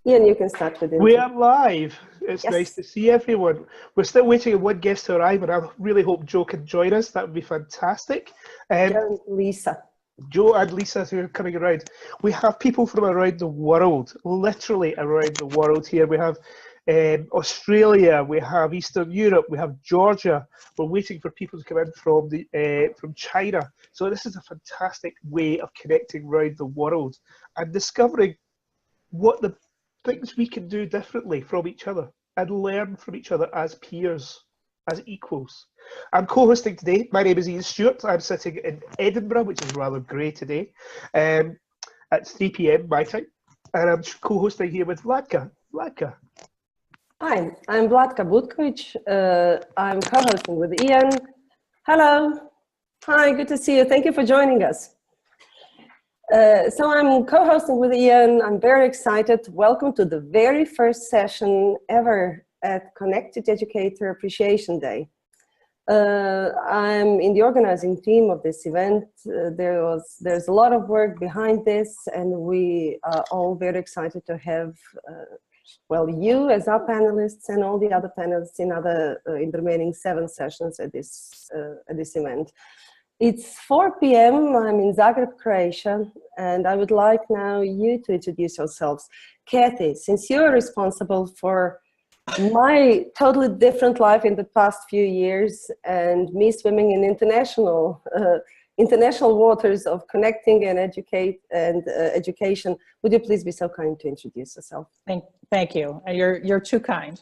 Ian, you can start with it. We are live. It's Yes. nice to see everyone. We're still waiting on one guest to arrive, and I really hope Joe can join us. That would be fantastic. Joe and Lisa. Joe and Lisa who are coming around. We have people from around the world, literally around the world here. We have Australia, we have Eastern Europe, we have Georgia. We're waiting for people to come in from China. So this is a fantastic way of connecting around the world and discovering what the things we can do differently from each other and learn from each other as peers, as equals. I'm co-hosting today. My name is Ian Stuart. I'm sitting in Edinburgh, which is rather grey today, at 3 p.m. my time, and I'm co-hosting here with Vladka. Vladka. Hi, I'm Vladka Butkovic. I'm co-hosting with Ian. Hello. Hi, good to see you. Thank you for joining us. So I'm co-hosting with Ian. I'm very excited. Welcome to the very first session ever at Connected Educator Appreciation Day. I'm in the organizing team of this event. There's a lot of work behind this, and we are all very excited to have well, you as our panelists and all the other panelists in the remaining 7 sessions at this event. It's 4 p.m. I'm in Zagreb, Croatia, and I would like now you to introduce yourselves. Kathy, since you're responsible for my totally different life in the past few years and me swimming in international waters of connecting and education, would you please be so kind to introduce yourself? Thank you. You're too kind.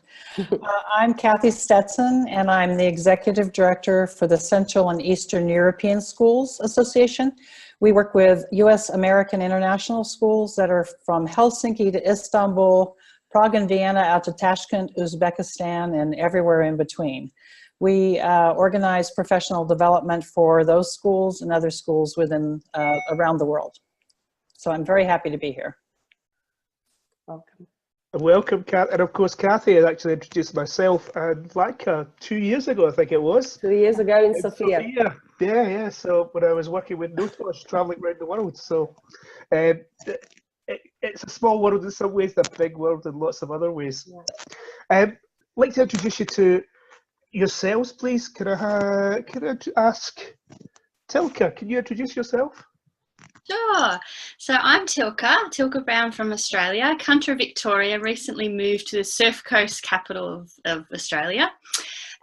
I'm Kathy Stetson, and I'm the Executive Director for the Central and Eastern European Schools Association. We work with U.S. American international schools that are from Helsinki to Istanbul, Prague and Vienna, out to Tashkent, Uzbekistan, and everywhere in between. We organize professional development for those schools and other schools within around the world. So I'm very happy to be here. Welcome. Welcome, Kathy. And of course, Kathy had actually introduced myself and Vladka 2 years ago, I think it was. 2 years ago in Sofia. Yeah. So when I was working with Notos, traveling around the world. So it's a small world in some ways, a big world in lots of other ways. Yeah. I'd like to introduce you to yourselves, please. Can I ask Tilka, can you introduce yourself? Sure. So I'm Tilka Brown from Australia. Country Victoria, recently moved to the Surf Coast capital of Australia.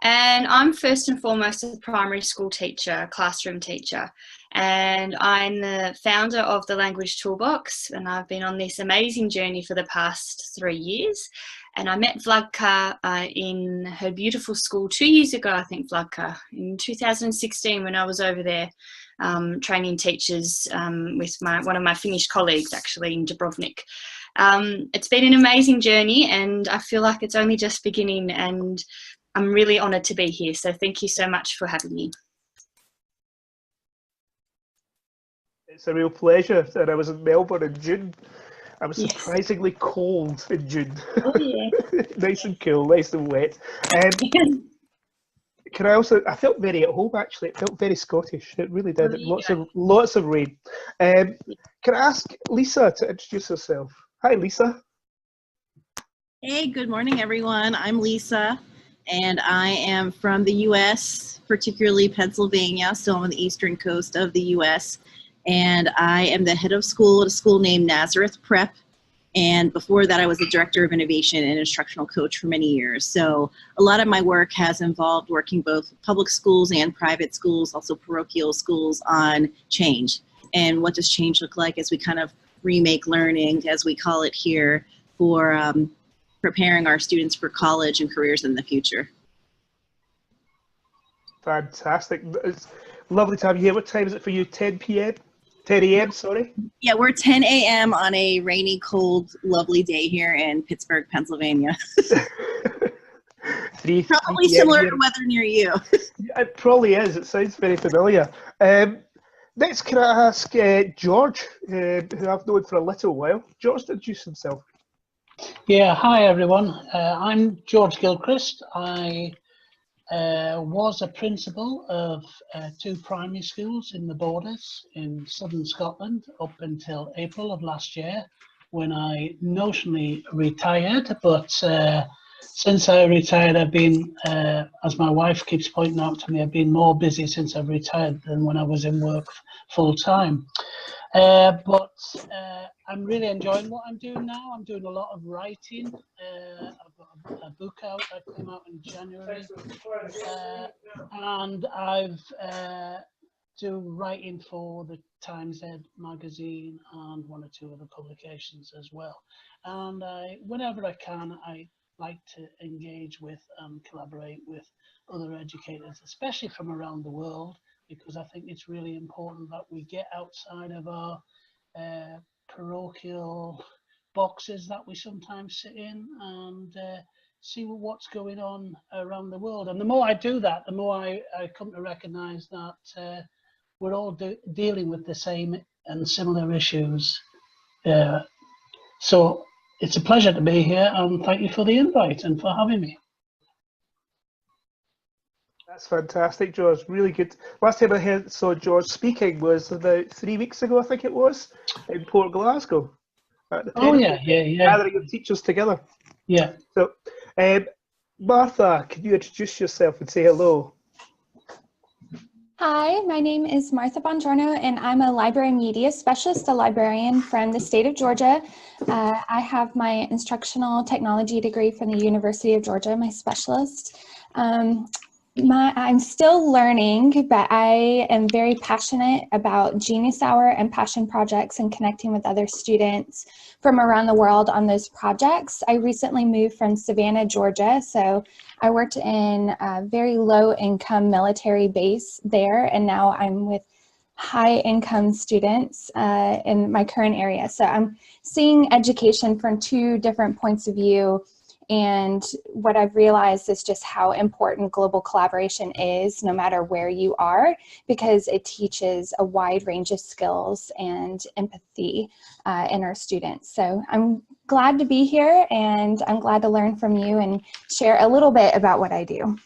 And I'm first and foremost a primary school teacher, classroom teacher. And I'm the founder of the Language Toolbox, and I've been on this amazing journey for the past 3 years. And I met Vladka in her beautiful school 2 years ago, I think, Vladka, in 2016 when I was over there training teachers with one of my Finnish colleagues, actually, in Dubrovnik. It's been an amazing journey, and I feel like it's only just beginning, and I'm really honoured to be here. So thank you so much for having me. It's a real pleasure. And I was in Melbourne in June. I was surprisingly cold in June. Oh, yeah. Nice and cool, nice and wet. I felt very at home, actually. It felt very Scottish. It really did. Oh, yeah. Lots of rain. Can I ask Lisa to introduce herself? Hi, Lisa. Hey, good morning, everyone. I'm Lisa, and I am from the U.S., particularly Pennsylvania, so I'm on the eastern coast of the U.S., and I am the head of school at a school named Nazareth Prep. And before that, I was the director of innovation and instructional coach for many years. So a lot of my work has involved working both with public schools and private schools, also parochial schools, on change. And what does change look like as we kind of remake learning, as we call it here, for preparing our students for college and careers in the future. Fantastic. It's lovely to have you here. What time is it for you? 10 p.m.? 10 a.m., sorry? Yeah, we're 10 a.m. on a rainy, cold, lovely day here in Pittsburgh, Pennsylvania. Probably similar to weather near you. Yeah, it probably is. It sounds very familiar. Next, can I ask George, who I've known for a little while. George, introduce himself. Yeah, hi everyone. I'm George Gilchrist. I was a principal of 2 primary schools in the Borders in southern Scotland up until April of last year, when I notionally retired, but since I retired, I've been, as my wife keeps pointing out to me, I've been more busy since I've retired than when I was in work full time. But I'm really enjoying what I'm doing now. I'm doing a lot of writing. I've got a book out that came out in January, and I've do writing for the Times Ed magazine and one or two other publications as well. And whenever I can, I like to engage with and collaborate with other educators, especially from around the world, because I think it's really important that we get outside of our parochial boxes that we sometimes sit in and see what's going on around the world. And the more I do that, the more I come to recognize that we're all dealing with the same and similar issues. So it's a pleasure to be here, and thank you for the invite and for having me. That's fantastic, George. Really good. Last time I saw George speaking was about 3 weeks ago, I think it was, in Port Glasgow. Oh yeah. Gathering of teachers together. Yeah. So, Martha, can you introduce yourself and say hello? Hi, my name is Martha Bongiorno, and I'm a library media specialist, a librarian from the state of Georgia. I have my instructional technology degree from the University of Georgia, my specialist. I'm still learning, but I am very passionate about Genius Hour and passion projects and connecting with other students from around the world on those projects. I recently moved from Savannah, Georgia, so I worked in a very low-income military base there, and now I'm with high-income students in my current area. So I'm seeing education from two different points of view. And what I've realized is just how important global collaboration is, no matter where you are, because it teaches a wide range of skills and empathy in our students. So I'm glad to be here, and I'm glad to learn from you and share a little bit about what I do.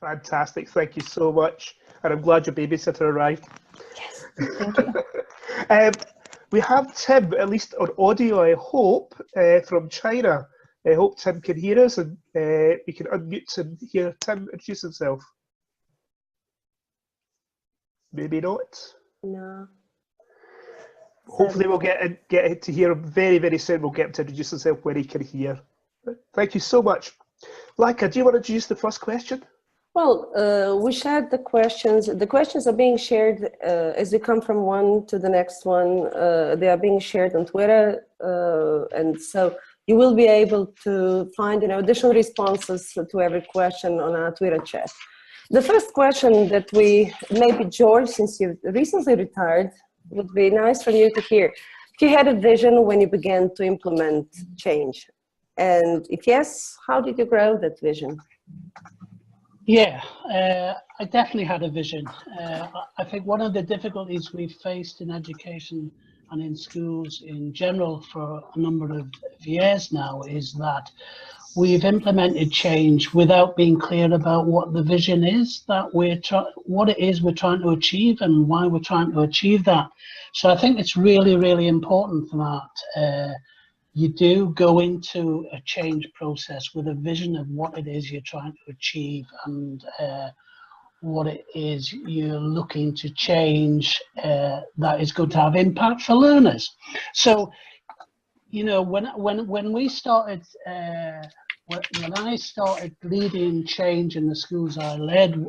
Fantastic. Thank you so much. And I'm glad your babysitter arrived. Yes, thank you. We have Tim, at least on audio, I hope, from China. I hope Tim can hear us, and we can unmute and hear Tim introduce himself. Maybe not. No. Hopefully we'll get to hear him very, very soon. We'll get him to introduce himself when he can hear. Thank you so much. Laika, do you want to introduce the first question? Well, we shared the questions. The questions are being shared as we come from one to the next one. They are being shared on Twitter, and so you will be able to find additional responses to every question on our Twitter chat. The first question that maybe George, since you recently retired, would be nice for you to hear. If you had a vision when you began to implement change, and if yes, how did you grow that vision? Yeah, I definitely had a vision. I think one of the difficulties we've faced in education and in schools in general for a number of years now is that we've implemented change without being clear about what the vision is that what it is we're trying to achieve and why we're trying to achieve that. So I think it's really, really important that you do go into a change process with a vision of what it is you're trying to achieve and what it is you're looking to change that is going to have impact for learners. So, when we started, when I started leading change in the schools I led,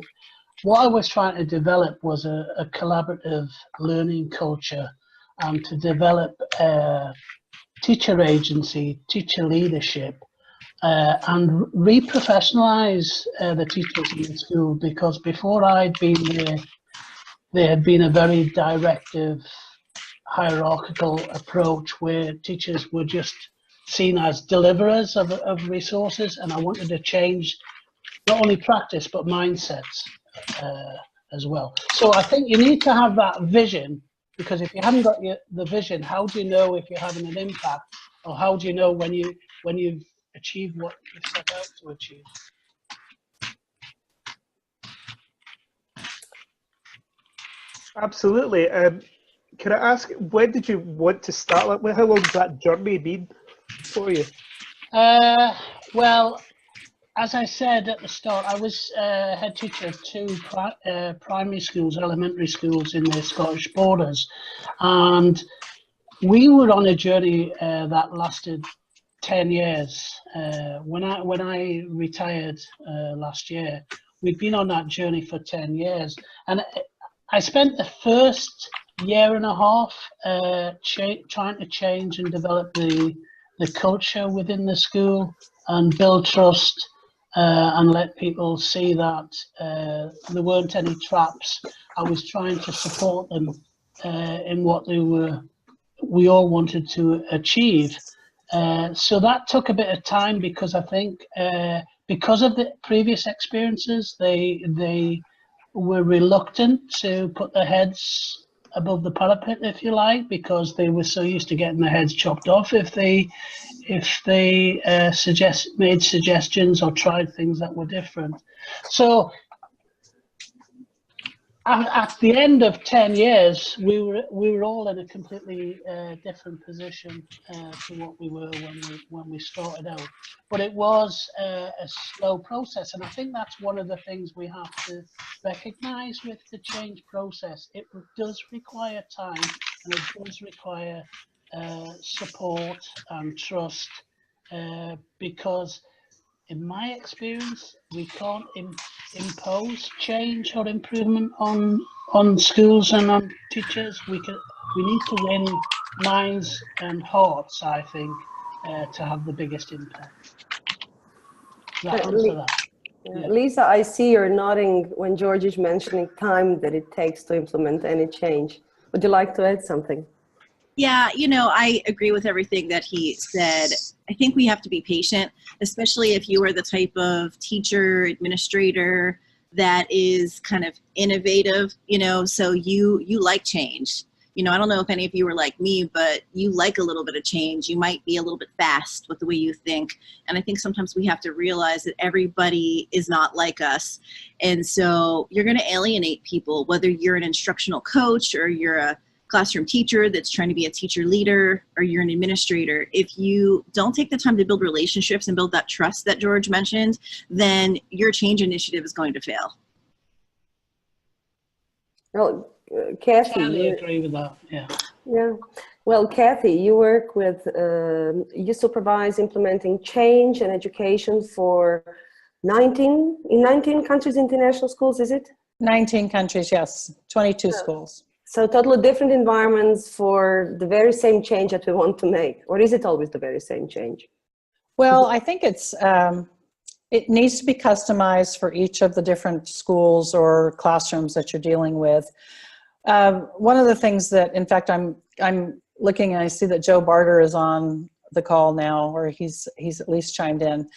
what I was trying to develop was a collaborative learning culture, and to develop teacher agency, teacher leadership, and re-professionalize the teachers in the school, because before I'd been there had been a very directive, hierarchical approach where teachers were just seen as deliverers of resources, and I wanted to change not only practice but mindsets as well. So I think you need to have that vision, because if you haven't got the vision, how do you know if you're having an impact, or how do you know when you've achieved what you've set out to achieve? Absolutely. can I ask, when did you want to start? Like, how long has that journey been for you? Well, as I said at the start, I was head teacher of two primary schools, elementary schools in the Scottish Borders, and we were on a journey that lasted 10 years. When I retired last year, we've been on that journey for 10 years, and I spent the first year and a half trying to change and develop the culture within the school and build trust and let people see that there weren't any traps. I was trying to support them in what we all wanted to achieve. So that took a bit of time because I think because of the previous experiences, they were reluctant to put their heads above the parapet, if you like, because they were so used to getting their heads chopped off if they made suggestions or tried things that were different. So at the end of 10 years, we were all in a completely different position to what we were when we started out. But it was a slow process, and I think that's one of the things we have to recognise with the change process. It does require time, and it does require support and trust, because in my experience, we can't impose change or improvement on schools and on teachers. We need to win minds and hearts, I think, to have the biggest impact. Does that answer that? Yeah. Lisa, I see you're nodding when George is mentioning time that it takes to implement any change. Would you like to add something? Yeah, I agree with everything that he said. I think we have to be patient, especially if you are the type of teacher, administrator that is kind of innovative, so you like change. I don't know if any of you were like me, but you like a little bit of change. You might be a little bit fast with the way you think. And I think sometimes we have to realize that everybody is not like us. And so you're going to alienate people, whether you're an instructional coach or you're a classroom teacher that's trying to be a teacher leader, or you're an administrator. If you don't take the time to build relationships and build that trust that George mentioned, then your change initiative is going to fail. Well, Kathy, I agree with that. Yeah. Yeah. Well, Kathy, you work with, you supervise implementing change and education for 19 countries, international schools, is it? 19 countries, yes. 22 schools. So totally different environments for the very same change that we want to make, or is it always the very same change? Well, I think it needs to be customized for each of the different schools or classrooms that you're dealing with. One of the things that, in fact, I'm looking and I see that Joe Barder is on the call now, or he's at least chimed in.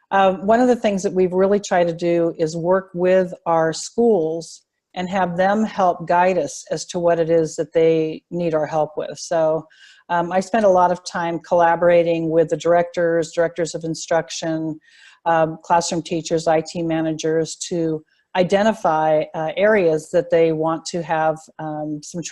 One of the things that we've really tried to do is work with our schools and have them help guide us as to what it is that they need our help with. So I spent a lot of time collaborating with the directors of instruction, classroom teachers, IT managers, to identify areas that they want to have some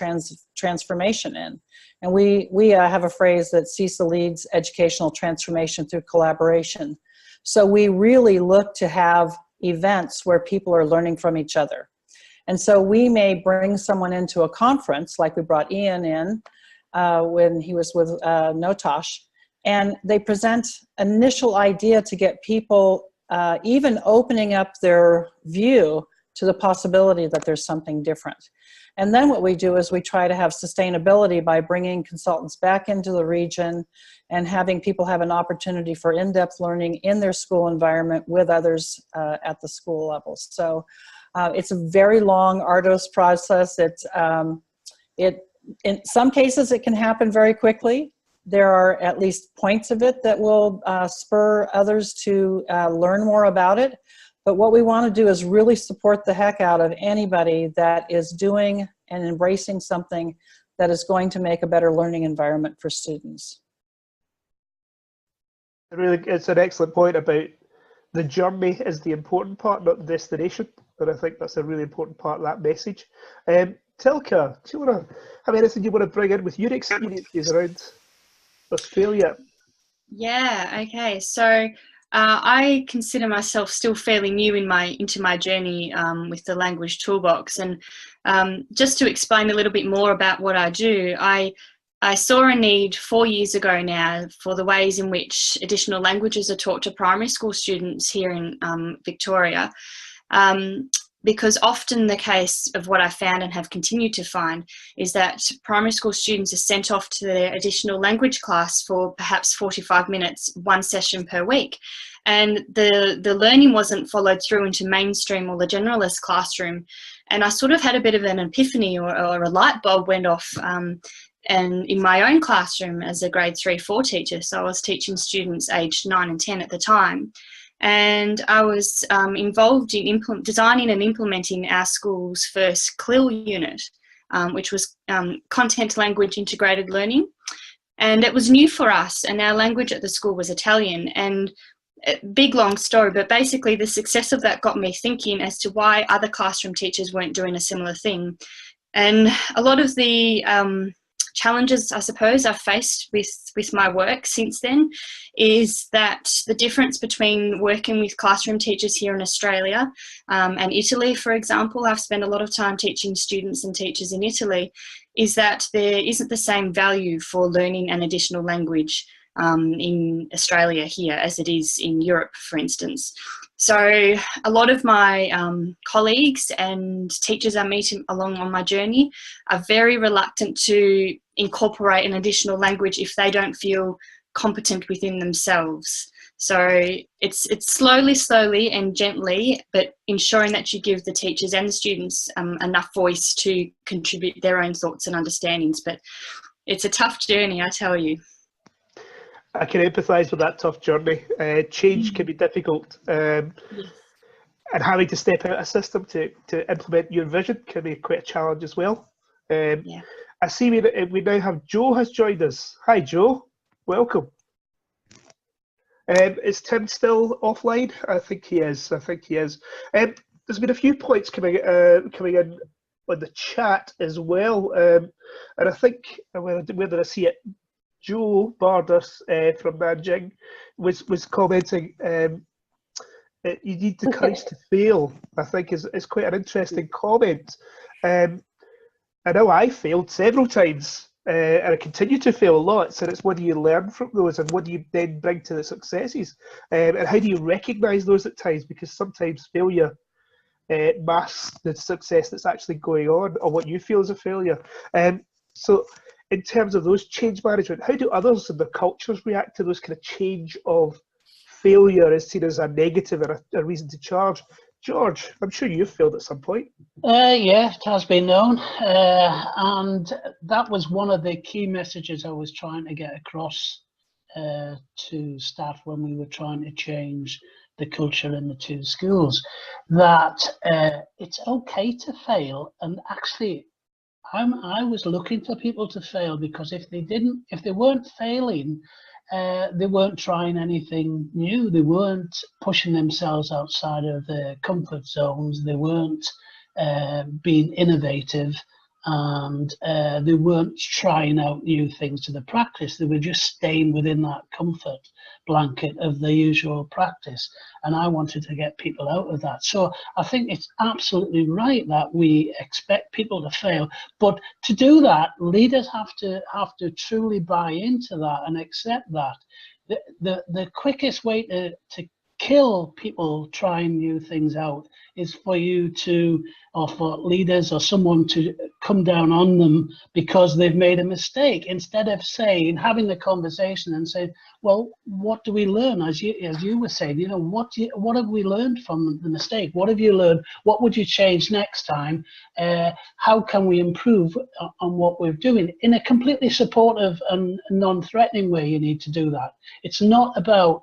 transformation in. And we have a phrase that CESA leads educational transformation through collaboration. So we really look to have events where people are learning from each other. And so we may bring someone into a conference, like we brought Ian in when he was with Notosh, and they present an initial idea to get people even opening up their view to the possibility that there's something different. And then what we do is we try to have sustainability by bringing consultants back into the region and having people have an opportunity for in-depth learning in their school environment with others at the school level. So it's a very long, arduous process. In some cases, it can happen very quickly. There are at least points of it that will spur others to learn more about it. But what we want to do is really support the heck out of anybody that is doing and embracing something that is going to make a better learning environment for students. Really, it's an excellent point about the journey is the important part, not the destination. And I think that's a really important part of that message. Tilka, do you want to have anything you want to bring in with your experiences around Australia? Yeah, okay. So I consider myself still fairly new into my journey with the language toolbox. And just to explain a little bit more about what I do, I saw a need 4 years ago now for the ways in which additional languages are taught to primary school students here in Victoria. Because often the case of what I found and have continued to find is that primary school students are sent off to their additional language class for perhaps 45 minutes, one session per week. And the learning wasn't followed through into mainstream or the generalist classroom. And I sort of had a bit of an epiphany or a light bulb went off and in my own classroom as a grade 3-4 teacher. So I was teaching students aged 9 and 10 at the time. And I was involved in designing and implementing our school's first CLIL unit, which was Content Language Integrated Learning. And it was new for us, and our language at the school was Italian. And big, long story, but basically the success of that got me thinking as to why other classroom teachers weren't doing a similar thing. And a lot of the challenges, I suppose, I've faced with my work since then is that the difference between working with classroom teachers here in Australia and Italy, for example, I've spent a lot of time teaching students and teachers in Italy, is that there isn't the same value for learning an additional language in Australia here as it is in Europe, for instance. So a lot of my colleagues and teachers I meet along on my journey are very reluctant to incorporate an additional language if they don't feel competent within themselves. So it's slowly and gently, but ensuring that you give the teachers and the students enough voice to contribute their own thoughts and understandings. But it's a tough journey, I tell you. I can empathise with that tough journey. Change can be difficult, and having to step out of a system to implement your vision can be quite a challenge as well. I see we now have Joe has joined us. Hi, Joe. Welcome. Is Tim still offline? I think he is. There's been a few points coming in on the chat as well, and I think where did I see it? Joe Barder from Nanjing was commenting, you need the courage to fail. I think is quite an interesting comment. I know I failed several times, and I continue to fail a lot. So it's what do you learn from those, and what do you then bring to the successes, and how do you recognise those at times? Because sometimes failure masks the success that's actually going on, or what you feel is a failure. So in terms of those change management, how do others and their cultures react to those kind of change of failure as seen as a negative and a reason to charge? George, I'm sure you've failed at some point. Yeah, it has been known. And that was one of the key messages I was trying to get across to staff when we were trying to change the culture in the two schools, that it's okay to fail. And actually, I was looking for people to fail, because if they weren't failing, they weren't trying anything new. They weren't pushing themselves outside of their comfort zones. They weren't being innovative, and they weren't trying out new things to the practice. They were just staying within that comfort blanket of the usual practice. And I wanted to get people out of that. So I think it's absolutely right that we expect people to fail, but to do that, leaders have to truly buy into that and accept that. The quickest way to kill people trying new things out is for you to, or for leaders or someone to come down on them because they've made a mistake, instead of having the conversation and saying, well, what do we learn? As you were saying, what have we learned from the mistake? What have you learned? What would you change next time? How can we improve on what we're doing? In a completely supportive and non-threatening way, you need to do that. It's not about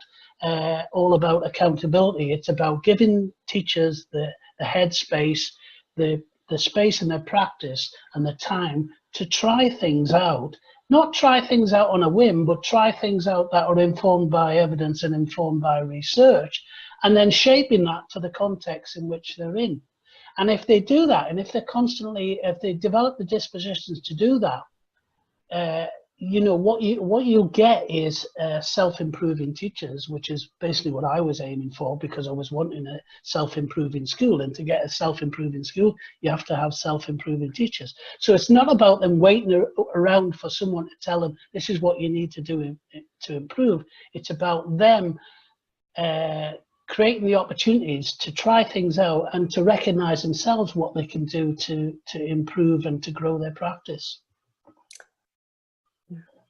all about accountability. It's about giving teachers the headspace, the space in their practice and the time to try things out. Not try things out on a whim, but try things out that are informed by evidence and informed by research, and then shaping that to the context in which they're in. And if they do that, and if they develop the dispositions to do that, you know, what you get is self-improving teachers, which is basically what I was aiming for, because I was wanting a self-improving school. And to get a self-improving school, you have to have self-improving teachers. So it's not about them waiting around for someone to tell them this is what you need to do to improve. It's about them creating the opportunities to try things out and to recognize themselves what they can do to improve and to grow their practice.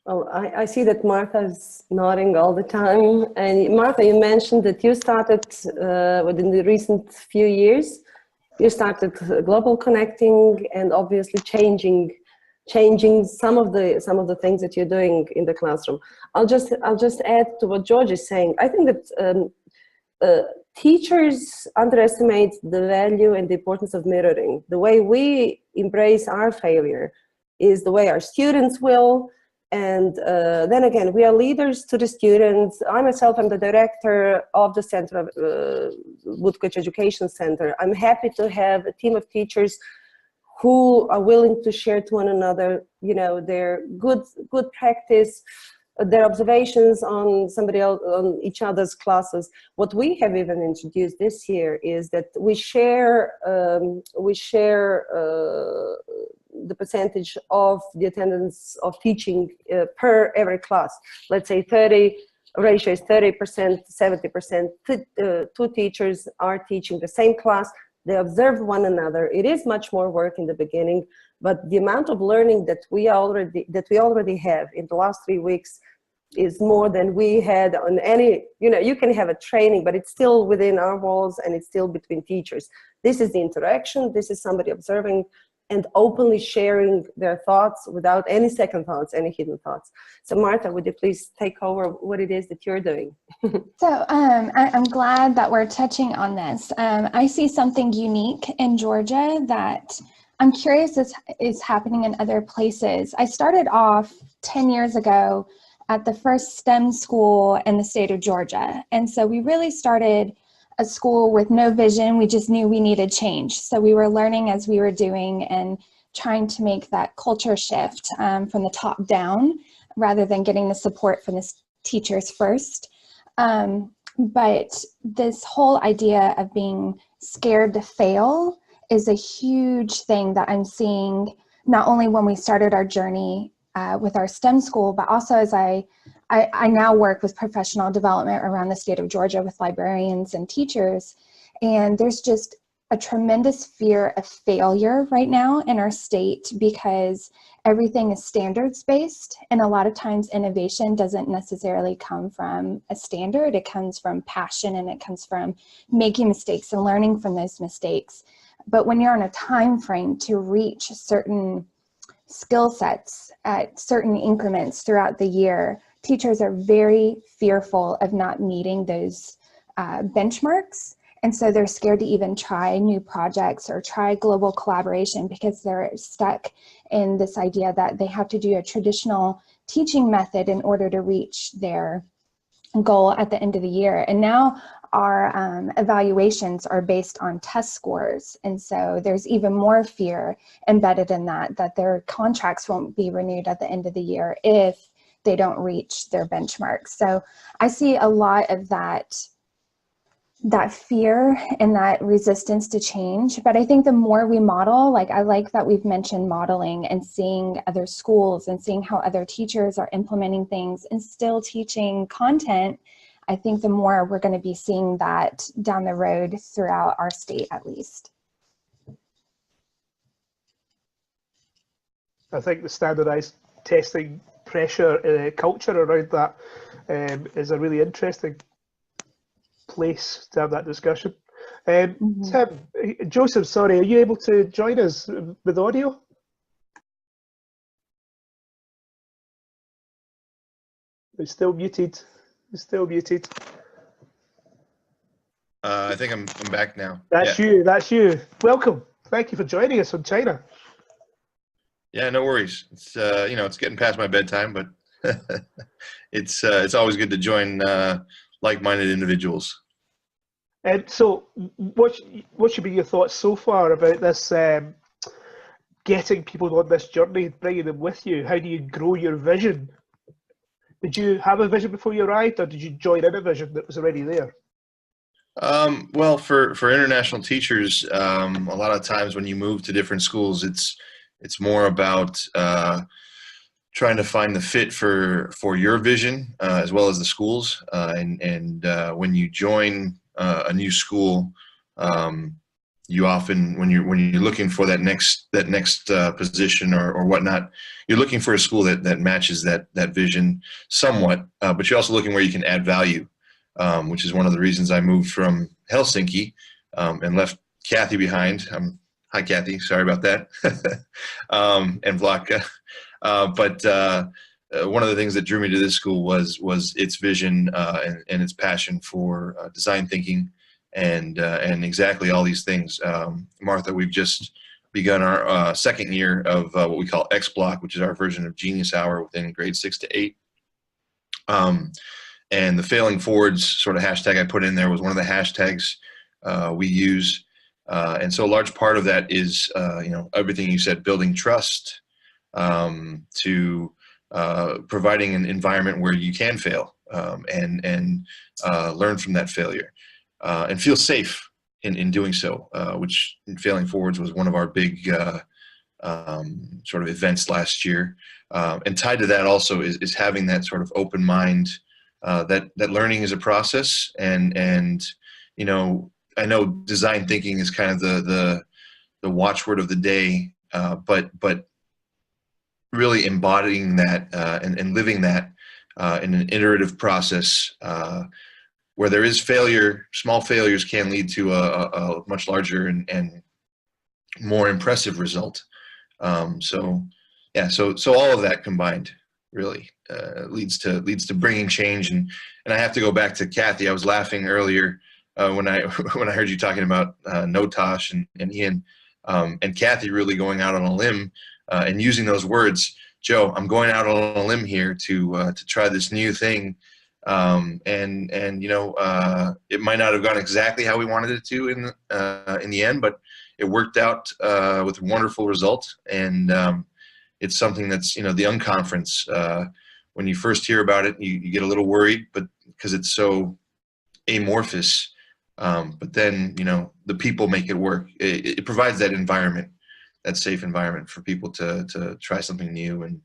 Well, I see that Martha's nodding all the time. And Martha, you mentioned that you started within the recent few years. You started global connecting and obviously changing some of the things that you're doing in the classroom. I'll just add to what George is saying. I think that teachers underestimate the value and the importance of mirroring. The way we embrace our failure is the way our students will. And then again, we are leaders to the students. I myself am the director of the Center of Woodcoach Education Center. I'm happy to have a team of teachers who are willing to share to one another, you know, their good practice, their observations on on each other's classes. What we have even introduced this year is that we share the percentage of the attendance of teaching per every class. Let's say ratio is 30%, 70%. Two teachers are teaching the same class. They observe one another. It is much more work in the beginning, but the amount of learning that we already have in the last 3 weeks is more than we had on any, you know, you can have a training, but it's still within our walls and it's still between teachers. This is the interaction. This is somebody observing and openly sharing their thoughts without any second thoughts, any hidden thoughts. So Martha, would you please take over what it is that you're doing? So I'm glad that we're touching on this. I see something unique in Georgia that I'm curious is happening in other places. I started off 10 years ago at the first STEM school in the state of Georgia. And so we really started a school with no vision. We just knew we needed change. So we were learning as we were doing and trying to make that culture shift from the top down rather than getting the support from the teachers first. But this whole idea of being scared to fail is a huge thing that I'm seeing not only when we started our journey with our STEM school, but also as I now work with professional development around the state of Georgia with librarians and teachers. And there's just a tremendous fear of failure right now in our state because everything is standards-based. And a lot of times innovation doesn't necessarily come from a standard. It comes from passion and it comes from making mistakes and learning from those mistakes. But when you're on a time frame to reach certain skill sets at certain increments throughout the year, teachers are very fearful of not meeting those benchmarks. And so they're scared to even try new projects or try global collaboration because they're stuck in this idea that they have to do a traditional teaching method in order to reach their goal at the end of the year. And now our evaluations are based on test scores. And so there's even more fear embedded in that their contracts won't be renewed at the end of the year if they don't reach their benchmarks. So I see a lot of that fear and that resistance to change. But I think the more we model, like I like that we've mentioned modeling and seeing other schools and seeing how other teachers are implementing things and still teaching content, I think the more we're going to be seeing that down the road throughout our state at least. I think the standardized testing pressure culture around that is a really interesting place to have that discussion. Tim, Joseph, sorry, are you able to join us with audio? It's still muted. It's still muted. I think I'm back now. That's you. That's you. Welcome. Thank you for joining us from China. Yeah, no worries. It's you know, it's getting past my bedtime, but it's always good to join like-minded individuals. And so, what should be your thoughts so far about this, getting people on this journey, bringing them with you? How do you grow your vision? Did you have a vision before you arrived, or did you join in a vision that was already there? Well, for international teachers, a lot of times when you move to different schools, it's more about trying to find the fit for your vision as well as the schools. And when you join a new school, you often, when you're looking for that next position or whatnot, you're looking for a school that matches that vision somewhat, but you're also looking where you can add value, which is one of the reasons I moved from Helsinki and left Kathy behind. Hi, Kathy. Sorry about that. And Vlaka. But one of the things that drew me to this school was its vision and its passion for design thinking and exactly all these things. Martha, we've just begun our second year of what we call X Block, which is our version of Genius Hour within grades 6 to 8. And the Failing Forwards sort of hashtag I put in there was one of the hashtags we use. And so a large part of that is, everything you said, building trust, to providing an environment where you can fail and learn from that failure and feel safe in doing so, which in Failing Forwards was one of our big sort of events last year. And tied to that also is having that sort of open mind, that learning is a process. And I know design thinking is kind of the watchword of the day, but really embodying that and living that in an iterative process where there is failure. Small failures can lead to a much larger and more impressive result. So all of that combined really leads to bringing change. And I have to go back to Kathy. I was laughing earlier when I heard you talking about Notosh and Ian and Kathy really going out on a limb. And using those words, Joe, I'm going out on a limb here to try this new thing, and it might not have gone exactly how we wanted it to in the end, but it worked out with a wonderful result. And it's something that's the unconference. When you first hear about it, you get a little worried, but because it's so amorphous. But then the people make it work. It provides that environment, that safe environment for people to try something new and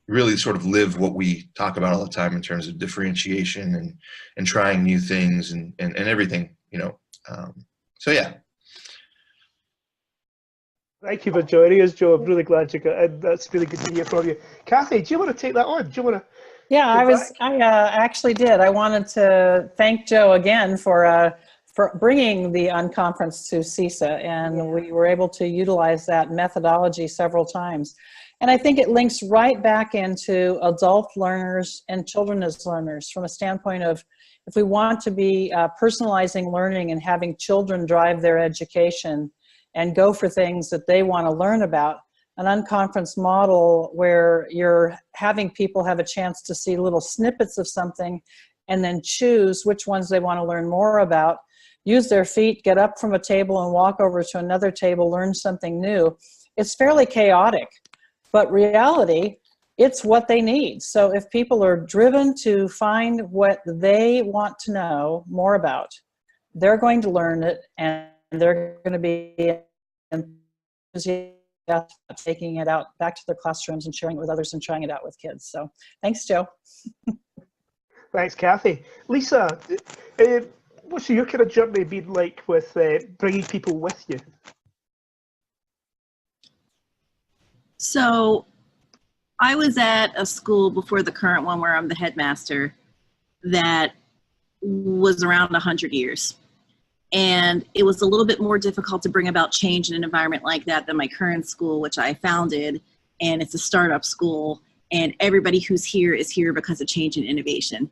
really sort of live what we talk about all the time in terms of differentiation and trying new things and everything, so yeah. Thank you for joining us, Joe. I'm really glad you got in. That's really good to hear from you. Kathy, do you want to take that on? Do you want to? Yeah, I actually did. I wanted to thank Joe again for bringing the unconference to CESA, and we were able to utilize that methodology several times. And I think it links right back into adult learners and children as learners from a standpoint of if we want to be personalizing learning and having children drive their education and go for things that they want to learn about, an unconference model where you're having people have a chance to see little snippets of something and then choose which ones they want to learn more about, use their feet, get up from a table and walk over to another table, learn something new. It's fairly chaotic, but reality, it's what they need. So if people are driven to find what they want to know more about, they're going to learn it and they're going to be enthusiastic about taking it out back to their classrooms and sharing it with others and trying it out with kids. So thanks, Joe. Thanks, Kathy. Lisa, what's your kind of journey been like with bringing people with you? So I was at a school before the current one where I'm the headmaster that was around 100 years. And it was a little bit more difficult to bring about change in an environment like that than my current school, which I founded. And it's a startup school. And everybody who's here is here because of change and innovation.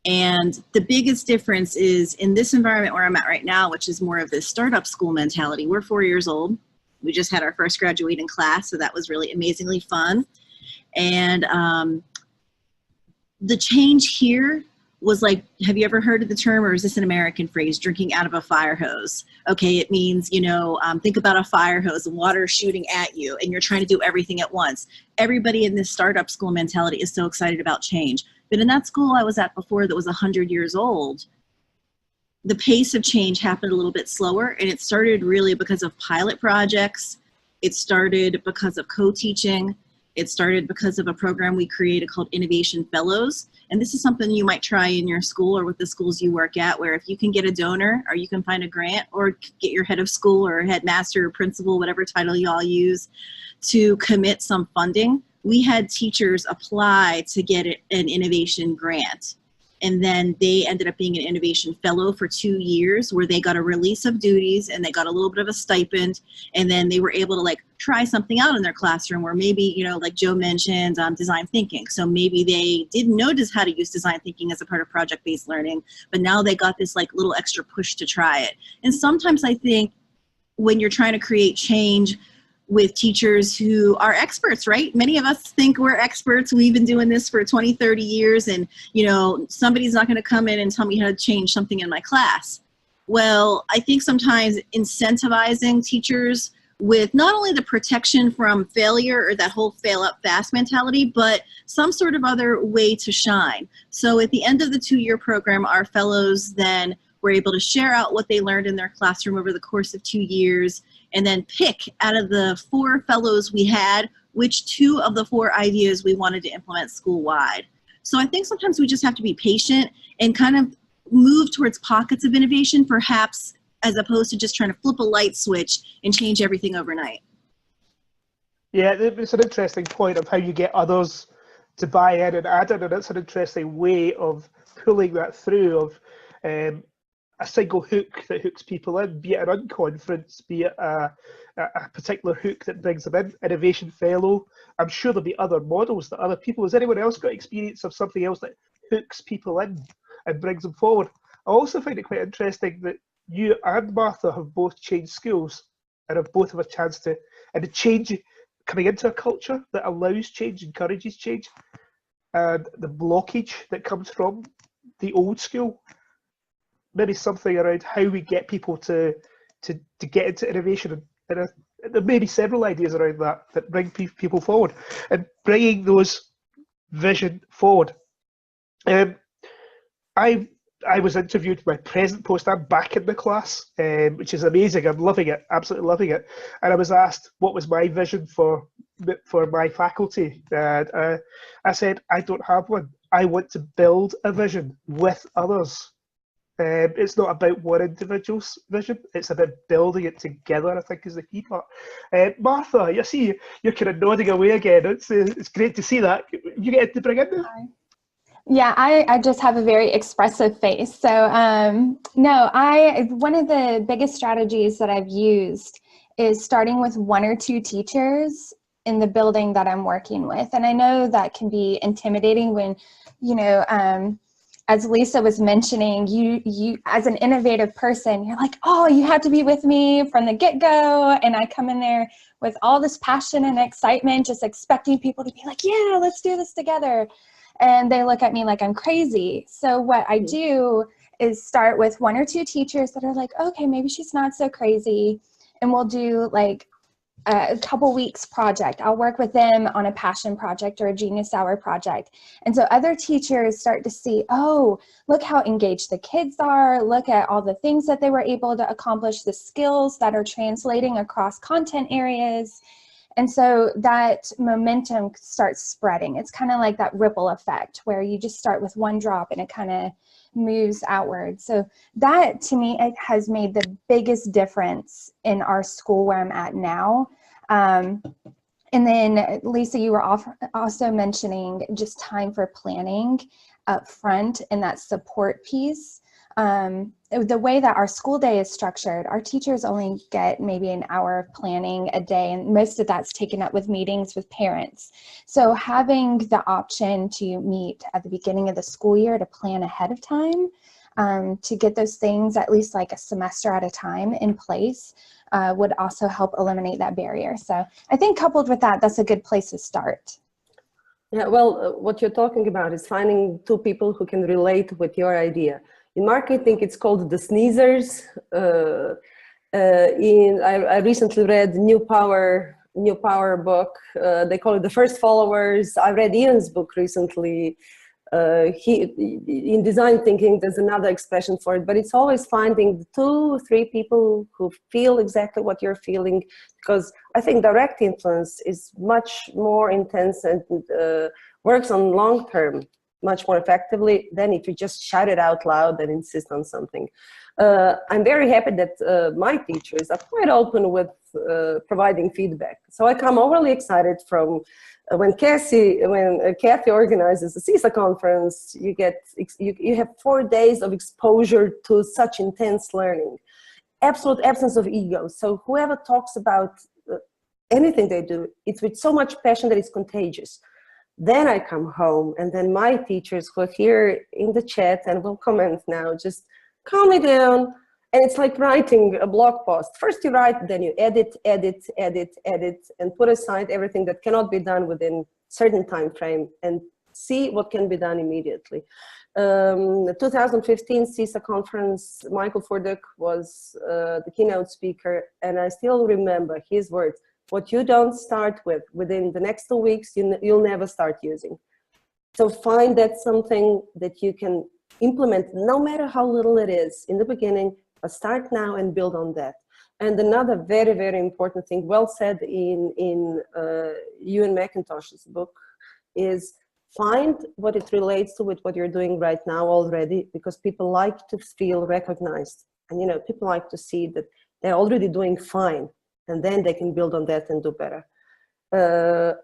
And the biggest difference is in this environment where I'm at right now, which is more of this startup school mentality. We're 4 years old. We just had our first graduating class, so that was really amazingly fun. And the change here was like, have you ever heard of the term, or is this an American phrase, drinking out of a fire hose? Okay, it means, think about a fire hose and water shooting at you and you're trying to do everything at once. Everybody in this startup school mentality is so excited about change. But in that school I was at before that was 100 years old, the pace of change happened a little bit slower, and it started really because of pilot projects. It started because of co-teaching. It started because of a program we created called Innovation Fellows. And this is something you might try in your school or with the schools you work at, where if you can get a donor or you can find a grant or get your head of school or headmaster or principal, whatever title you all use, to commit some funding. We had teachers apply to get an innovation grant. And then they ended up being an innovation fellow for 2 years, where they got a release of duties and they got a little bit of a stipend. And then they were able to try something out in their classroom, where maybe, like Joe mentioned, design thinking. So maybe they didn't know how to use design thinking as a part of project-based learning, but now they got this little extra push to try it. And sometimes I think when you're trying to create change with teachers who are experts, right? Many of us think we're experts. We've been doing this for 20, 30 years, and somebody's not going to come in and tell me how to change something in my class. Well, I think sometimes incentivizing teachers with not only the protection from failure or that whole fail up fast mentality, but some sort of other way to shine. So at the end of the 2-year program, our fellows then were able to share out what they learned in their classroom over the course of 2 years, and then pick out of the 4 fellows we had, which 2 of the 4 ideas we wanted to implement school-wide. So I think sometimes we just have to be patient and kind of move towards pockets of innovation, perhaps, as opposed to just trying to flip a light switch and change everything overnight. Yeah, it's an interesting point of how you get others to buy in and add in, and it's an interesting way of pulling that through, of a single hook that hooks people in, be it an unconference, be it a particular hook that brings them in, innovation fellow. I'm sure there'll be other models that other people, has anyone else got experience of something else that hooks people in and brings them forward? I also find it quite interesting that you and Martha have both changed schools and have both have a chance to, and the change coming into a culture that allows change, encourages change, and the blockage that comes from the old school. Maybe something around how we get people to get into innovation, and there may be several ideas around that bring people forward and bringing those vision forward. I was interviewed for my present post. I'm back in the class, which is amazing. I'm loving it, absolutely loving it. And I was asked what was my vision for my faculty, and I said I don't have one. I want to build a vision with others. It's not about one individual's vision, it's about building it together, I think, is the key part. Martha, I see you're kind of nodding away again. It's great to see that. You get to bring in there? Yeah, I just have a very expressive face. So one of the biggest strategies that I've used is starting with 1 or 2 teachers in the building that I'm working with. And I know that can be intimidating when, as Lisa was mentioning, you as an innovative person, you're like, oh, you have to be with me from the get-go. And I come in there with all this passion and excitement, just expecting people to be like, yeah, let's do this together. And they look at me like I'm crazy. So what I do is start with 1 or 2 teachers that are like, okay, maybe she's not so crazy. And we'll do like a couple weeks project. I'll work with them on a passion project or a genius hour project. And so other teachers start to see, oh, look how engaged the kids are. Look at all the things that they were able to accomplish, the skills that are translating across content areas. And so that momentum starts spreading. It's kind of like that ripple effect where you just start with 1 drop and it kind of moves outward. So that, to me, it has made the biggest difference in our school where I'm at now. And then, Lisa, you were also mentioning just time for planning up front and that support piece. The way that our school day is structured, our teachers only get maybe an hour of planning a day, and most of that's taken up with meetings with parents. So having the option to meet at the beginning of the school year to plan ahead of time, to get those things at least like a semester at a time in place, would also help eliminate that barrier. So I think coupled with that, that's a good place to start. Yeah, well, what you're talking about is finding two people who can relate with your idea. In marketing, it's called the sneezers. I recently read New Power book. They call it The First Followers. I read Ian's book recently. In design thinking, there's another expression for it, but it's always finding 2, 3 people who feel exactly what you're feeling, because I think direct influence is much more intense and works on long term much more effectively than if you just shout it out loud and insist on something. I'm very happy that my teachers are quite open with providing feedback. So I come overly excited from when Kathy organizes the CESA conference. You have 4 days of exposure to such intense learning, absolute absence of ego. So whoever talks about anything they do, it's with so much passion that it's contagious. Then I come home, and then my teachers who are here in the chat and will comment now just calm me down. And it's like writing a blog post. First you write, then you edit, and put aside everything that cannot be done within certain time frame and see what can be done immediately. The 2015 CESA conference, Michael Forduk was the keynote speaker, and I still remember his words: what you don't start with within the next 2 weeks, you'll never start using. So find that something that you can implement, no matter how little it is in the beginning, but start now and build on that. And another very, very important thing, well said in Ewan McIntosh's book, is find what it relates to with what you're doing right now already, because people like to feel recognized. And people like to see that they're already doing fine, and then they can build on that and do better.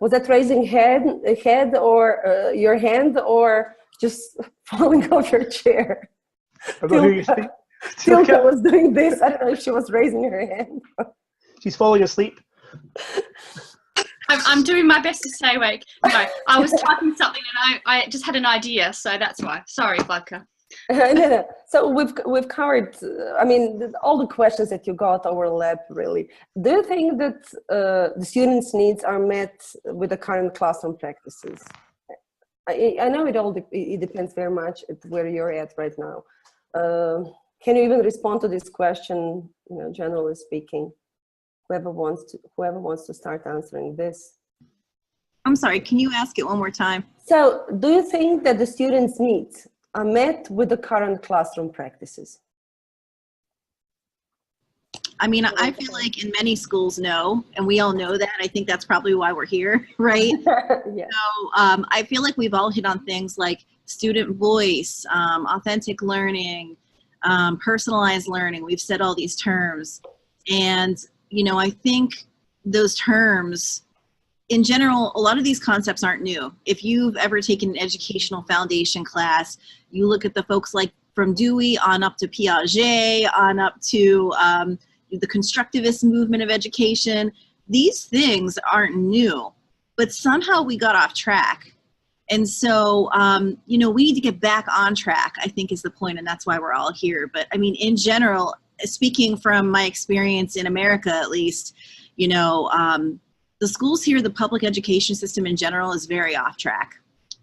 Was that raising head or your hand, or just falling off your chair? Tilka was doing this. I don't know if she was raising her hand. She's falling asleep. I'm doing my best to stay awake. No, I was typing something and I just had an idea, so that's why. Sorry, vodka. No. So we've covered, I mean, all the questions that you got overlap, really. Do you think that the students' needs are met with the current classroom practices? I know it depends very much at where you're at right now. Can you even respond to this question, generally speaking? Whoever wants to start answering this. I'm sorry, can you ask it one more time? So, do you think that the students' needs are met with the current classroom practices? I mean, I feel like in many schools, no, and we all know that. I think that's probably why we're here, right? Yeah. So I feel like we've all hit on things like student voice, authentic learning, personalized learning. We've said all these terms, and I think those terms, in general, a lot of these concepts aren't new. If you've ever taken an educational foundation class, you look at the folks like from Dewey on up to Piaget, on up to the constructivist movement of education. These things aren't new, but somehow we got off track. And so, we need to get back on track, I think is the point, and that's why we're all here. But I mean, in general, speaking from my experience in America, at least, the schools here, the public education system in general is very off track.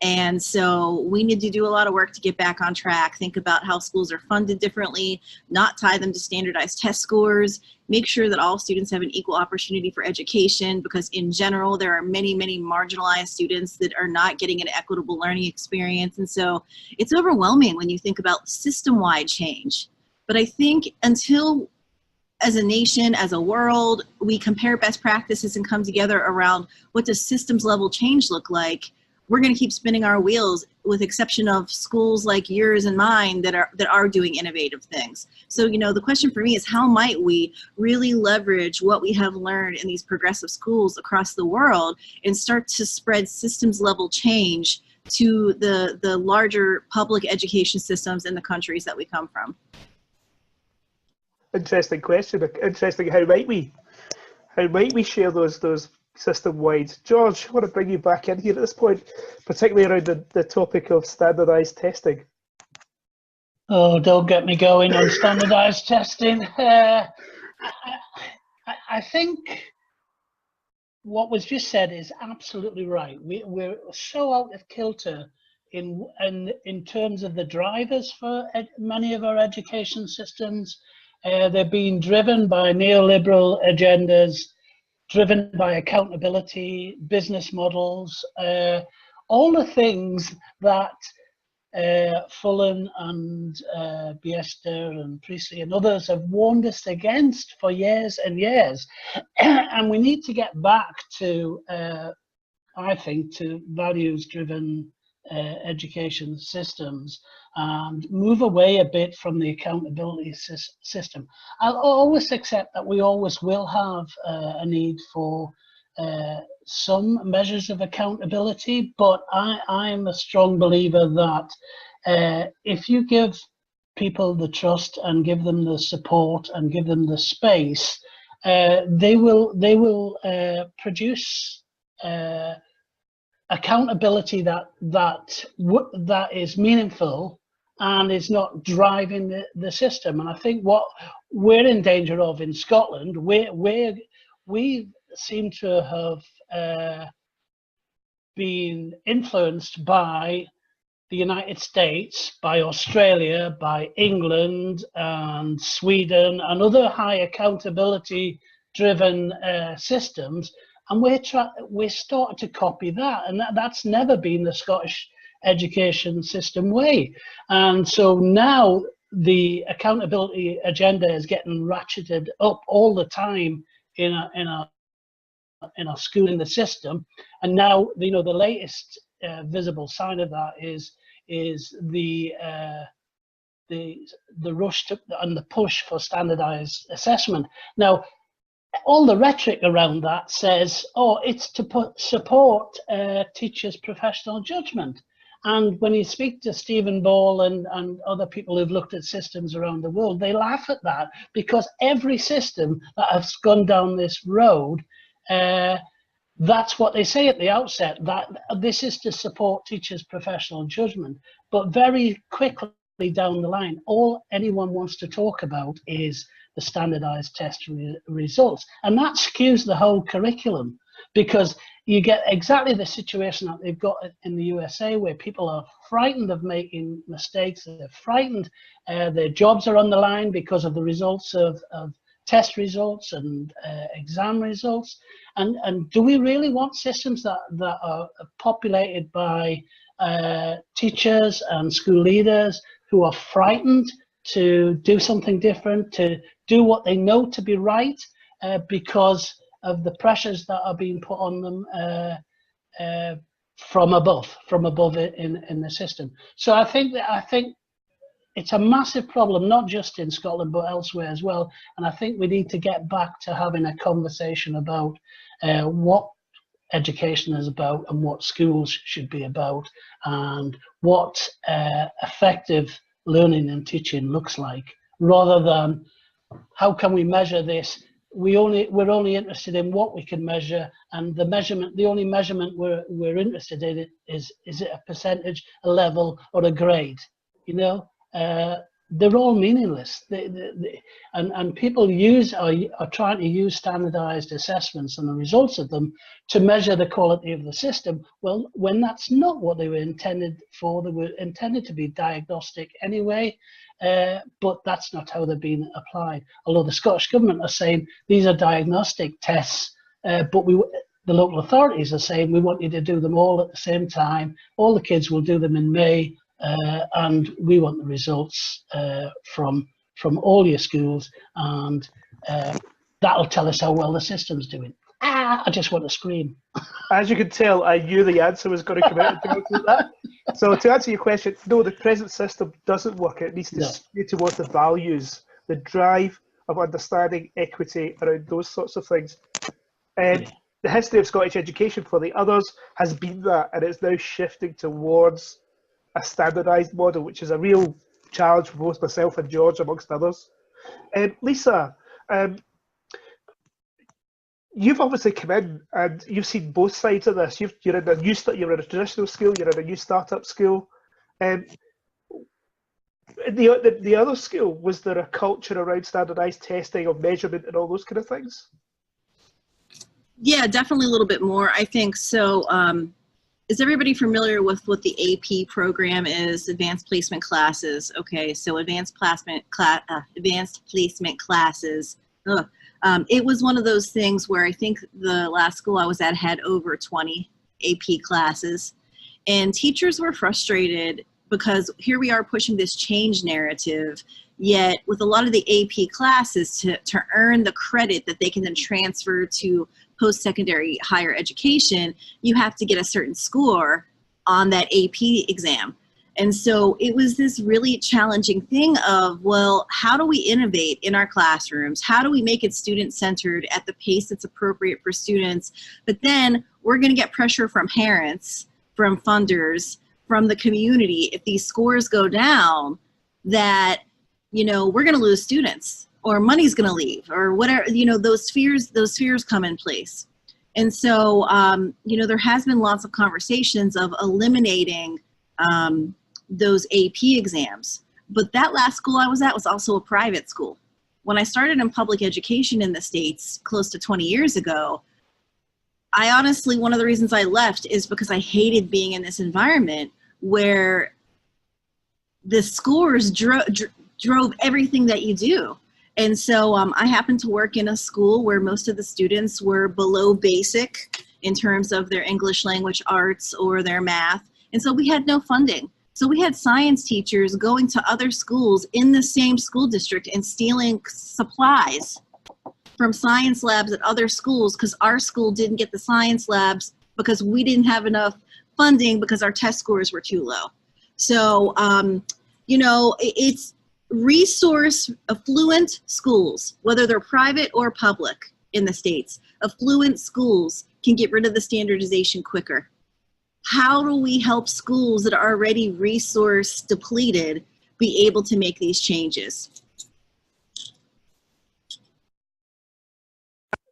And so we need to do a lot of work to get back on track, think about how schools are funded differently, not tie them to standardized test scores, make sure that all students have an equal opportunity for education, because in general, there are many, many marginalized students that are not getting an equitable learning experience. And so it's overwhelming when you think about system-wide change. But I think until, as a nation, as a world, we compare best practices and come together around what does systems level change look like, we're going to keep spinning our wheels, with exception of schools like yours and mine that are doing innovative things. So, the question for me is, how might we really leverage what we have learned in these progressive schools across the world and start to spread systems level change to the larger public education systems in the countries that we come from? Interesting question. Interesting. How might we share those system-wide? George, I want to bring you back in here at this point, particularly around the topic of standardized testing. Oh, don't get me going on standardized testing. I think what was just said is absolutely right. We're so out of kilter in terms of the drivers for many of our education systems. They're being driven by neoliberal agendas, driven by accountability, business models, all the things that Fullen and Biester and Priestley and others have warned us against for years and years. And we need to get back to, I think, to values-driven education systems and move away a bit from the accountability system. I'll always accept that we always will have a need for some measures of accountability, but I'm a strong believer that if you give people the trust and give them the support and give them the space, they will produce accountability that is meaningful and is not driving the system. And I think what we're in danger of in Scotland, we seem to have been influenced by the United States, by Australia, by England and Sweden and other high accountability driven systems, and we're starting to copy that, and that's never been the Scottish education system way. And so now the accountability agenda is getting ratcheted up all the time in our school, in the system. And now, you know, the latest visible sign of that is the rush to, and the push for standardized assessment. Now, all the rhetoric around that says, oh, it's to support teachers' professional judgment. And when you speak to Stephen Ball and other people who've looked at systems around the world, they laugh at that, because every system that has gone down this road, that's what they say at the outset, that this is to support teachers' professional judgment. But very quickly down the line, all anyone wants to talk about is the standardized test results. And that skews the whole curriculum, because you get exactly the situation that they've got in the USA, where people are frightened of making mistakes, they're frightened, their jobs are on the line because of the results of test results and exam results. And do we really want systems that are populated by teachers and school leaders who are frightened to do something different, to do what they know to be right, because of the pressures that are being put on them from above in the system? So I think it's a massive problem, not just in Scotland but elsewhere as well. And I think we need to get back to having a conversation about what education is about and what schools should be about, and what effective learning and teaching looks like, rather than how can we measure this. We're only interested in what we can measure, and the only measurement we're interested in is it a percentage, a level, or a grade? You know, they're all meaningless. And people are trying to use standardized assessments and the results of them to measure the quality of the system. Well, when that's not what they were intended for. They were intended to be diagnostic anyway, but that's not how they're being applied. Although the Scottish Government are saying these are diagnostic tests, but the local authorities are saying we want you to do them all at the same time. All the kids will do them in May. And we want the results from all your schools, and that'll tell us how well the system's doing. I just want to scream. As you can tell, I knew the answer was going to come out of that. So to answer your question, no, the present system doesn't work. It needs to skew towards the values, the drive of understanding equity around those sorts of things. The history of Scottish education for the others has been that, and it's now shifting towards a standardised model, which is a real challenge for both myself and George, amongst others. Lisa, you've obviously come in and you've seen both sides of this. You're in a traditional school, you're in a new startup school. The other school, was there a culture around standardised testing of measurement and all those kind of things? Yeah, definitely a little bit more. I think so. Is everybody familiar with what the AP program is? Advanced Placement Classes. Okay, so Advanced Placement Classes. It was one of those things where I think the last school I was at had over 20 AP classes, and teachers were frustrated because here we are pushing this change narrative, yet with a lot of the AP classes to earn the credit that they can then transfer to post-secondary higher education, you have to get a certain score on that AP exam. And so it was this really challenging thing of, well, how do we innovate in our classrooms? How do we make it student-centered at the pace that's appropriate for students? But then we're going to get pressure from parents, from funders, from the community if these scores go down, that, you know, we're going to lose students, or money's going to leave, or whatever, you know, those fears come in place. And so, you know, there has been lots of conversations of eliminating those AP exams. But that last school I was at was also a private school. When I started in public education in the States close to 20 years ago, I honestly, one of the reasons I left is because I hated being in this environment where the scores drove everything that you do. And so I happened to work in a school where most of the students were below basic in terms of their English language arts or their math. And so we had no funding. So we had science teachers going to other schools in the same school district and stealing supplies from science labs at other schools because our school didn't get the science labs because we didn't have enough funding because our test scores were too low. So, you know, it's resource affluent schools, whether they're private or public in the States, affluent schools can get rid of the standardization quicker. How do we help schools that are already resource depleted be able to make these changes?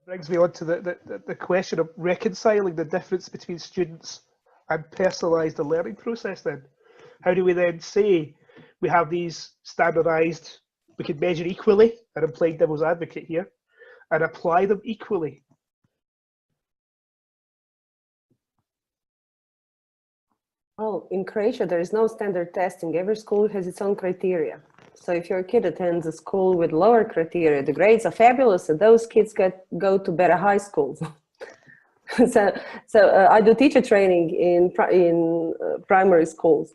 Brings me on to the question of reconciling the difference between students and personalised the learning process then. How do we then say we have these standardised, we can measure equally, and I'm playing devil's advocate here, and apply them equally? Well, in Croatia, there is no standard testing. Every school has its own criteria. So if your kid attends a school with lower criteria, the grades are fabulous, and those kids go to better high schools. So I do teacher training in primary schools.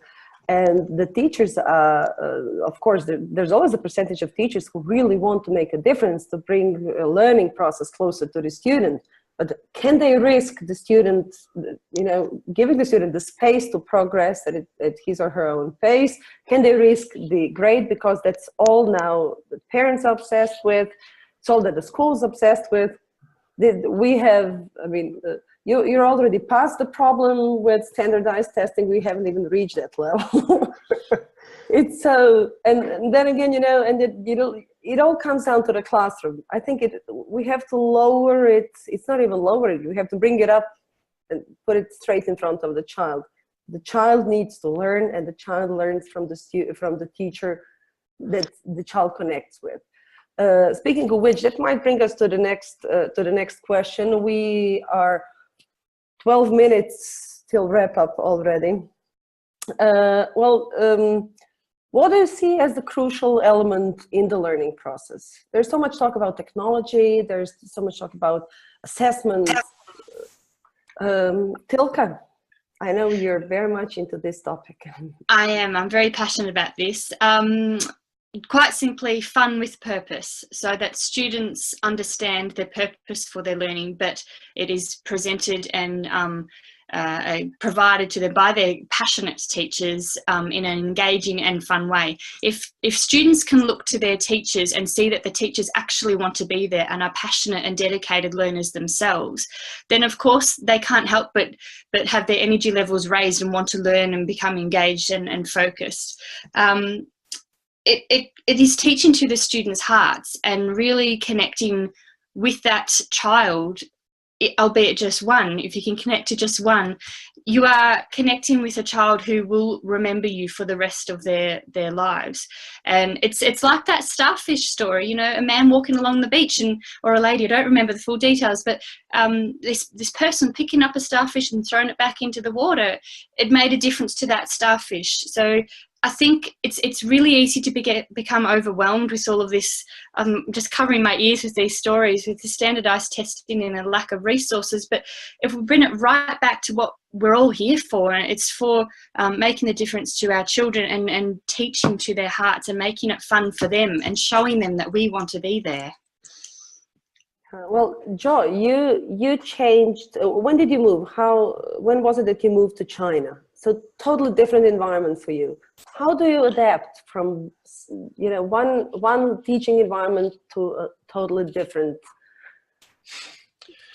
And the teachers, of course, there's always a percentage of teachers who really want to make a difference to bring a learning process closer to the student. But can they risk the student, you know, giving the student the space to progress at his or her own pace? Can they risk the grade? Because that's all now the parents are obsessed with. It's all that the school's obsessed with. We have, I mean, you're already past the problem with standardized testing. We haven't even reached that level. It's so, and then again, you know, and it all comes down to the classroom. I think we have to lower it. It's not even lower it. We have to bring it up and put it straight in front of the child. The child needs to learn, and the child learns from the teacher that the child connects with. Speaking of which, that might bring us to the next question. We are 12 minutes till wrap up already. What do you see as the crucial element in the learning process? There's so much talk about technology. There's so much talk about assessments. Tilka, I know you're very much into this topic. I am. I'm very passionate about this. Quite simply, fun with purpose, so that students understand their purpose for their learning, but it is presented and provided to them by their passionate teachers in an engaging and fun way. If students can look to their teachers and see that the teachers actually want to be there and are passionate and dedicated learners themselves, then of course they can't help but have their energy levels raised and want to learn and become engaged and focused. It is teaching to the students' hearts and really connecting with that child, albeit just one. If you can connect to just one, you are connecting with a child who will remember you for the rest of their lives. And it's like that starfish story, you know, a man walking along the beach, and or a lady, I don't remember the full details, but this person picking up a starfish and throwing it back into the water, it made a difference to that starfish. So I think it's really easy to become overwhelmed with all of this. I'm just covering my ears with these stories, with the standardized testing and a lack of resources. But if we bring it right back to what we're all here for, and it's for making the difference to our children and teaching to their hearts and making it fun for them and showing them that we want to be there. Well, Jo, you changed. When did you move? When was it that you moved to China? So totally different environment for you. How do you adapt from, you know, one teaching environment to a totally different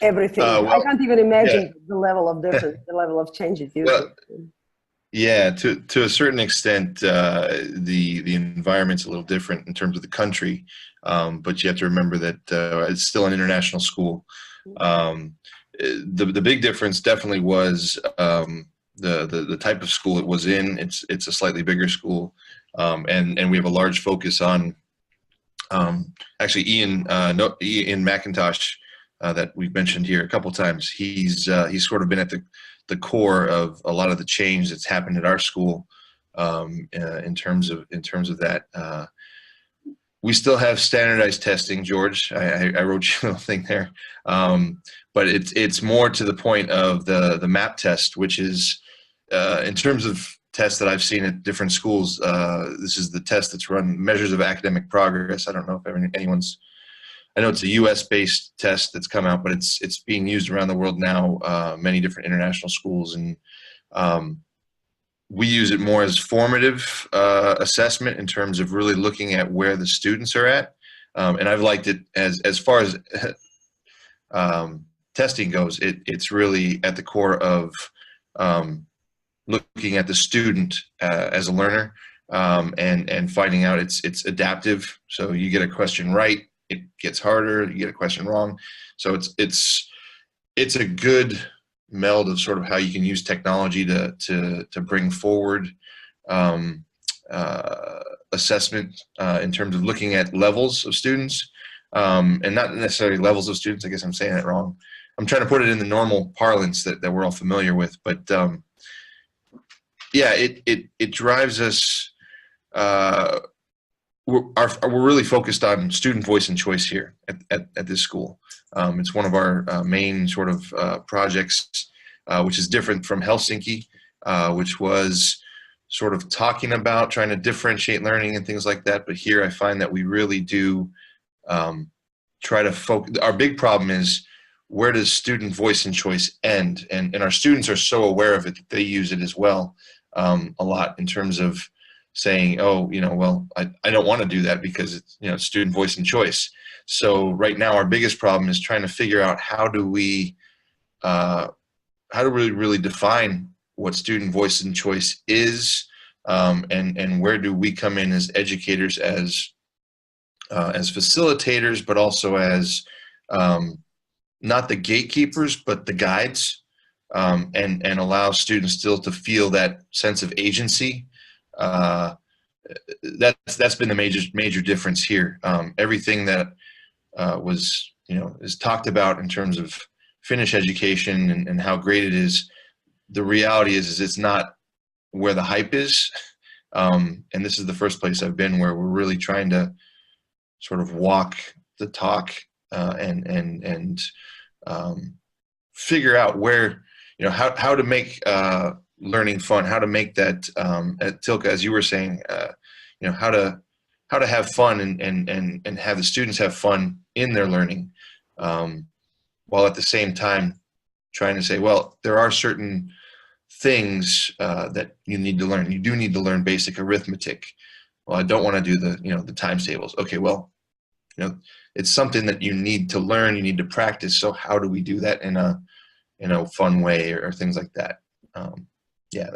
everything? I can't even imagine the level of difference, the level of change it usually. Well, yeah, to a certain extent, the environment's a little different in terms of the country, but you have to remember that it's still an international school. The big difference definitely was the type of school it was in. It's a slightly bigger school, and we have a large focus on actually Ian McIntosh that we've mentioned here a couple times. He's sort of been at the core of a lot of the change that's happened at our school in terms of that. We still have standardized testing, George. I wrote you a little thing there, but it's more to the point of the MAP test, which is in terms of tests that I've seen at different schools. This is the test that's run, measures of academic progress. I don't know if anyone's. I know it's a U.S.-based test that's come out, but it's being used around the world now, many different international schools, and we use it more as formative assessment in terms of really looking at where the students are at, and I've liked it as far as testing goes. It's really at the core of looking at the student as a learner and finding out it's adaptive. So you get a question right, it gets harder. You get a question wrong. So it's a good meld of sort of how you can use technology to bring forward assessment in terms of looking at levels of students, and not necessarily levels of students. I guess I'm saying it wrong. I'm trying to put it in the normal parlance that we're all familiar with, but yeah, it drives us. We're really focused on student voice and choice here at this school. It's one of our main sort of projects, which is different from Helsinki, which was sort of talking about trying to differentiate learning and things like that. But here I find that we really do try to focus. Our big problem is, where does student voice and choice end? And our students are so aware of it that they use it as well a lot in terms of saying, oh, you know, well, I don't want to do that because it's, you know, student voice and choice. So right now our biggest problem is trying to figure out how do we really define what student voice and choice is, and where do we come in as educators, as facilitators, but also as not the gatekeepers, but the guides, and allow students still to feel that sense of agency. That's been the major difference here. Everything that was, you know, is talked about in terms of Finnish education and how great it is. The reality is it's not where the hype is, and this is the first place I've been where we're really trying to sort of walk the talk and figure out where, you know, how to make learning fun, how to make that, Tilka, as you were saying, you know, how to have fun and have the students have fun in their learning, while at the same time trying to say, well, there are certain things that you need to learn. You do need to learn basic arithmetic. Well, I don't want to do the times tables. Okay, well, you know, it's something that you need to learn, you need to practice. So how do we do that in a fun way or things like that? Yeah,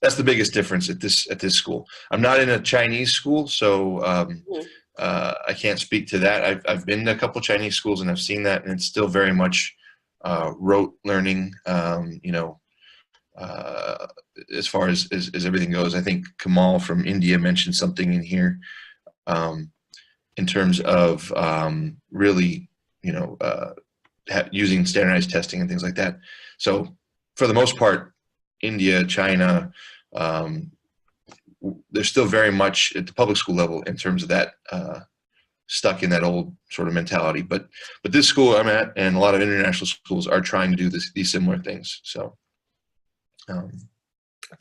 that's the biggest difference at this school. I'm not in a Chinese school, so I can't speak to that. I've been to a couple Chinese schools and I've seen that, and it's still very much rote learning. You know, as far as everything goes. I think Kamal from India mentioned something in here in terms of really, using standardized testing and things like that. So for the most part, India, China, they're still very much at the public school level in terms of that, stuck in that old sort of mentality. But this school I'm at and a lot of international schools are trying to do these similar things. So I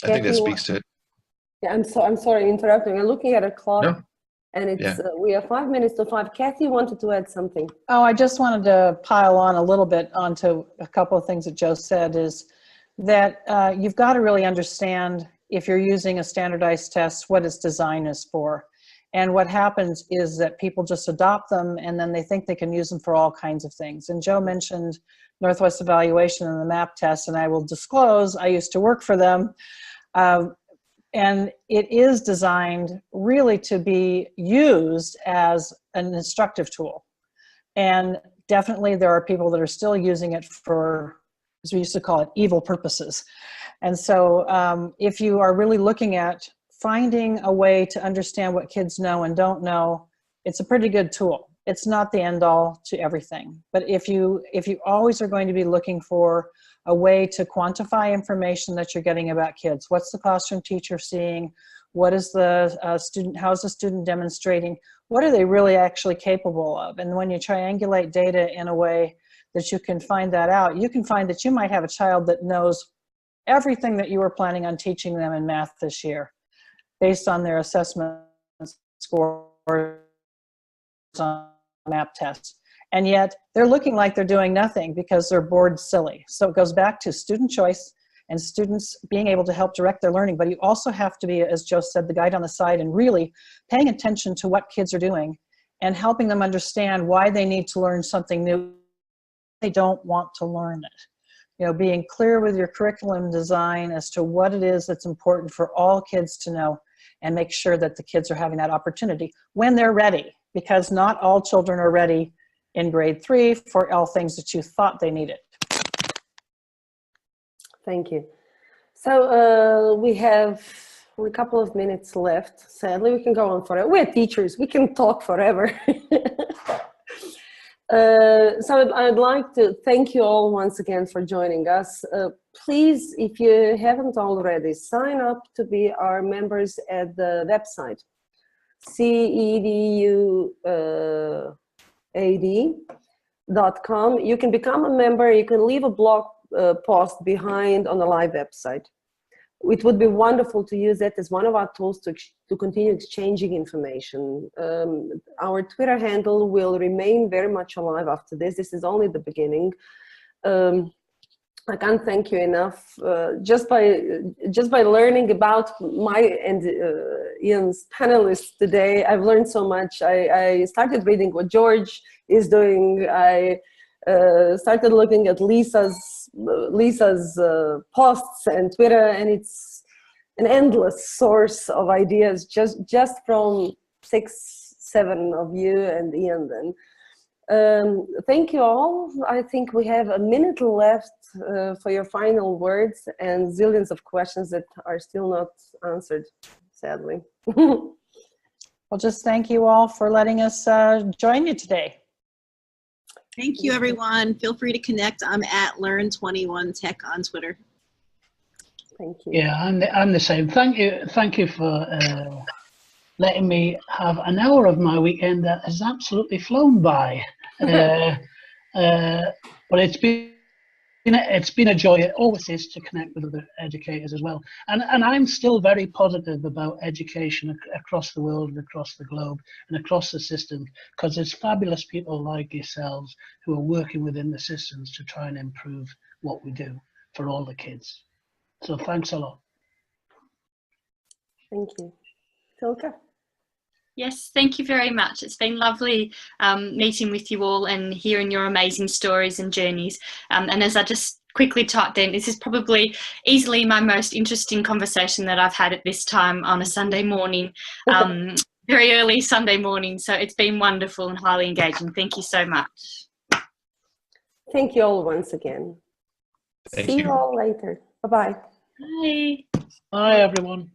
think that speaks to it. Yeah, I'm sorry interrupting. I'm looking at a clock. No. And it's we have 5 minutes to 5. Kathy wanted to add something. Oh, I just wanted to pile on a little bit onto a couple of things that Joe said, is that you've got to really understand, if you're using a standardized test, what its design is for. And what happens is that people just adopt them and then they think they can use them for all kinds of things. And Joe mentioned Northwest Evaluation and the MAP test, and I will disclose I used to work for them. And it is designed really to be used as an instructive tool. And definitely there are people that are still using it for, as we used to call it, evil purposes. And so if you are really looking at finding a way to understand what kids know and don't know, it's a pretty good tool. It's not the end all to everything. But if you always are going to be looking for a way to quantify information that you're getting about kids, what's the classroom teacher seeing? What is the student, how's the student demonstrating? What are they really actually capable of? And when you triangulate data in a way that you can find that out, you can find that you might have a child that knows everything that you were planning on teaching them in math this year, based on their assessment scores on MAP tests. And yet they're looking like they're doing nothing because they're bored silly. So it goes back to student choice and students being able to help direct their learning. But you also have to be, as Joe said, the guide on the side and really paying attention to what kids are doing and helping them understand why they need to learn something new. They don't want to learn it. Being clear with your curriculum design as to what it is that's important for all kids to know, and make sure that the kids are having that opportunity when they're ready, because not all children are ready in grade 3 for all things that you thought they needed. Thank you. So we have a couple of minutes left. Sadly, we can go on forever. We're teachers. We can talk forever. So I'd like to thank you all once again for joining us. Please, if you haven't already, sign up to be our members at the website, CEduAD.com. You can become a member. You can leave a blog post behind on the live website. It would be wonderful to use that as one of our tools to continue exchanging information. Our Twitter handle will remain very much alive after this. This is only the beginning. I can't thank you enough. Just by learning about my and Ian's panelists today, I've learned so much. I started reading what George is doing. I started looking at Lisa's posts and Twitter, and it's an endless source of ideas just from 6-7 of you and Ian then. Thank you all. I think we have a minute left for your final words and zillions of questions that are still not answered, sadly. Well, just thank you all for letting us join you today. Thank you, everyone. Feel free to connect. I'm at Learn21Tech on Twitter. Thank you. Yeah, I'm the same. Thank you for letting me have an hour of my weekend that has absolutely flown by. But it's been a joy. It always is to connect with other educators as well. And I'm still very positive about education across the world and across the globe and across the system, because there's fabulous people like yourselves who are working within the systems to try and improve what we do for all the kids. So thanks a lot. Thank you. Tilka? Yes, thank you very much. It's been lovely meeting with you all and hearing your amazing stories and journeys. And as I just quickly typed in, this is probably easily my most interesting conversation that I've had at this time on a Sunday morning, very early Sunday morning. So it's been wonderful and highly engaging. Thank you so much. Thank you all once again. Thank See you you all later. Bye-bye. Bye. Bye, everyone.